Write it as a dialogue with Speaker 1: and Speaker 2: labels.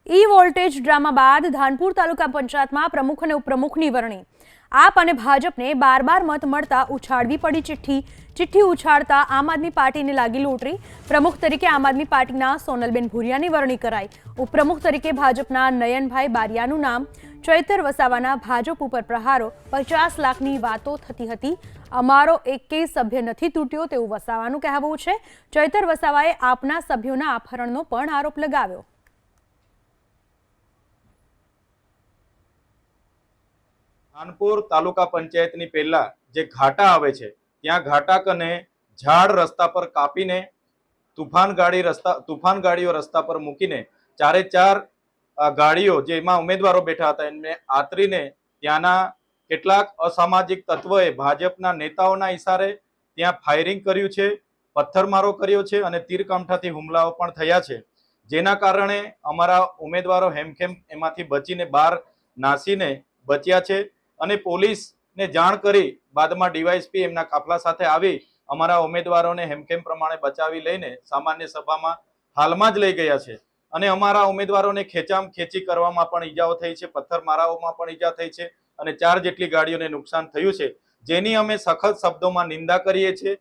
Speaker 1: ઈ voltage drama બાદ ધાનપુર તાલુકા પંચાયતમાં પ્રમુખ અને ઉપપ્રમુખની વરણી. આપ અને ભાજપને બાર મત મળતા ઉછાળવી પડી ચિઠ્ઠી ઉછાળતા આમ આદમી પાર્ટીને લાગી લોટરી. પ્રમુખ તરીકે આમ આદમી પાર્ટીના સોનલબેન ભુરિયાની વરણી કરાઈ. ઉપપ્રમુખ તરીકે ભાજપના નયનભાઈ બારિયાનું નામ. ચૈતર વસાવાના ભાજપ ઉપર પ્રહારો. 50 લાખની વાતો થતી હતી. અમારો એકેય સભ્ય નથી તૂટ્યો તેવું વસાવાનું કહેવું છે. ચૈતર વસાવાએ આપના સભ્યોના અપહરણનો પણ આરોપ લગાવ્યો.
Speaker 2: ધાનપુર તાલુકા પંચાયતની પહેલા જે ઘાટા આવે છે ત્યાં ઘાટા કને ઝાડ રસ્તા પર કાપીને તુફાન ગાડીઓ રસ્તા પર મૂકીને ચારે ચાર ગાડીઓ જેમાં ઉમેદવારો બેઠા હતા એમને આતરીને ત્યાંના કેટલાક અસામાજિક તત્વોએ ભાજપના નેતાઓના ઇશારે ત્યાં ફાયરિંગ કર્યું છે, પથ્થરમારો કર્યો છે અને તીરકામઠાથી હુમલાઓ પણ થયા છે. જેના કારણે અમારા ઉમેદવારો હેમખેમ એમાંથી બચીને બહાર નાસીને બચ્યા છે અને પોલીસને જાણ કરી બાદમાં ડીવાયએસપી એમના કાફલા સાથે આવી અમારા ઉમેદવારોને હેમખેમ પ્રમાણે બચાવી લઈને સામાન્ય સભામાં હાલમાં જ લઈ ગયા છે. અને અમારા ઉમેદવારોને ખેંચામ ખેંચી કરવામાં પણ ઈજાઓ થઈ છે, પથ્થરમારાઓમાં પણ ઈજા થઈ છે અને 4 જેટલી ગાડીઓને નુકસાન થયું છે, જેની અમે સખત શબ્દોમાં નિંદા કરીએ છીએ.